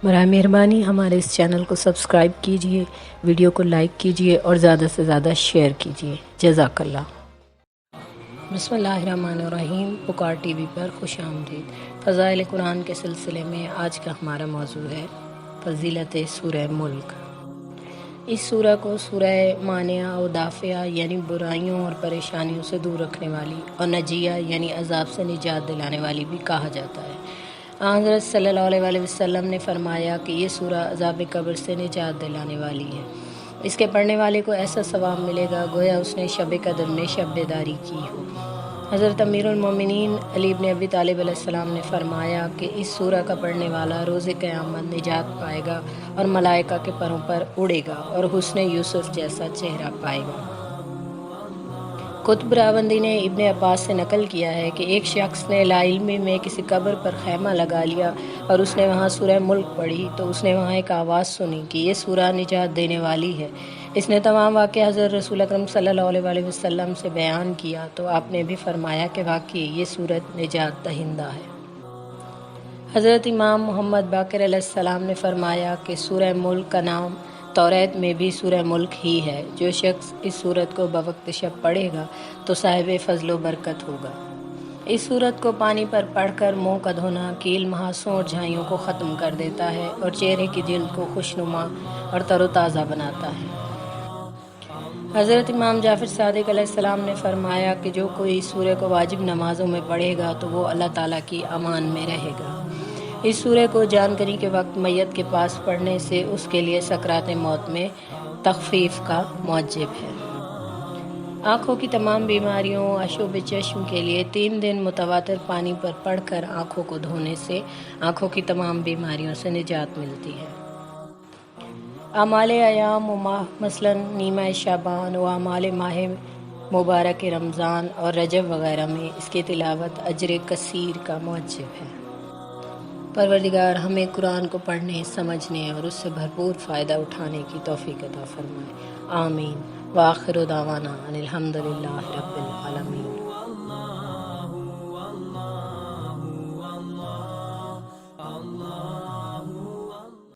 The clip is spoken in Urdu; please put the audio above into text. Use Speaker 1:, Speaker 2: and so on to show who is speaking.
Speaker 1: برائے مہربانی ہمارے اس چینل کو سبسکرائب کیجیے، ویڈیو کو لائک کیجیے اور زیادہ سے زیادہ شیئر کیجیے۔ جزاک اللہ۔ بسم اللہ الرحمن الرحیم۔ پکار ٹی وی پر خوش آمدید۔ فضائل قرآن کے سلسلے میں آج کا ہمارا موضوع ہے فضیلت سورہ ملک۔ اس سورہ کو سورہ مانعہ و دافعہ یعنی برائیوں اور پریشانیوں سے دور رکھنے والی، اور نجیہ یعنی عذاب سے نجات دلانے والی بھی کہا جاتا ہے۔ حضرت صلی اللہ علیہ وسلم نے فرمایا کہ یہ سورہ عذاب قبر سے نجات دلانے والی ہے۔ اس کے پڑھنے والے کو ایسا ثواب ملے گا گویا اس نے شب قدر میں شب بیداری کی ہو۔ حضرت امیر المومنین علی بن ابی طالب علیہ السلام نے فرمایا کہ اس سورہ کا پڑھنے والا روز قیامت نجات پائے گا اور ملائکہ کے پروں پر اڑے گا اور حسن یوسف جیسا چہرہ پائے گا۔ قطب راوندی نے ابن عباس سے نقل کیا ہے کہ ایک شخص نے لا علمی میں کسی قبر پر خیمہ لگا لیا اور اس نے وہاں سورہ ملک پڑھی تو اس نے وہاں ایک آواز سنی کہ یہ سورہ نجات دینے والی ہے۔ اس نے تمام واقعہ حضرت رسول اکرم صلی اللہ علیہ وسلم سے بیان کیا تو آپ نے بھی فرمایا کہ واقعی یہ سورت نجات دہندہ ہے۔ حضرت امام محمد باقر علیہ السلام نے فرمایا کہ سورہ ملک کا نام توریت میں بھی سورہ ملک ہی ہے۔ جو شخص اس سورت کو بوقت شب پڑھے گا تو صاحب فضل و برکت ہوگا۔ اس سورت کو پانی پر پڑھ کر منہ کا دھونا کیل محاسوں اور جھائیوں کو ختم کر دیتا ہے اور چہرے کی جلد کو خوشنما اور تر و تازہ بناتا ہے۔ حضرت امام جعفر صادق علیہ السلام نے فرمایا کہ جو کوئی اس سورہ کو واجب نمازوں میں پڑھے گا تو وہ اللہ تعالیٰ کی امان میں رہے گا۔ اس سورہ کو جانکنی کے وقت میت کے پاس پڑھنے سے اس کے لیے سکرات موت میں تخفیف کا موجب ہے۔ آنکھوں کی تمام بیماریوں آشوب چشم کے لیے 3 دن متواتر پانی پر پڑھ کر آنکھوں کو دھونے سے آنکھوں کی تمام بیماریوں سے نجات ملتی ہے۔ اعمال ایام و ماہ مثلاً نیمہ شعبان و اعمال ماہ مبارک رمضان اور رجب وغیرہ میں اس کی تلاوت اجر کثیر کا موجب ہے۔ پروردگار ہمیں قرآن کو پڑھنے، سمجھنے اور اس سے بھرپور فائدہ اٹھانے کی توفیق عطا فرمائے۔ آمین۔ وآخر دعوانا ان الحمد للہ رب العالمین۔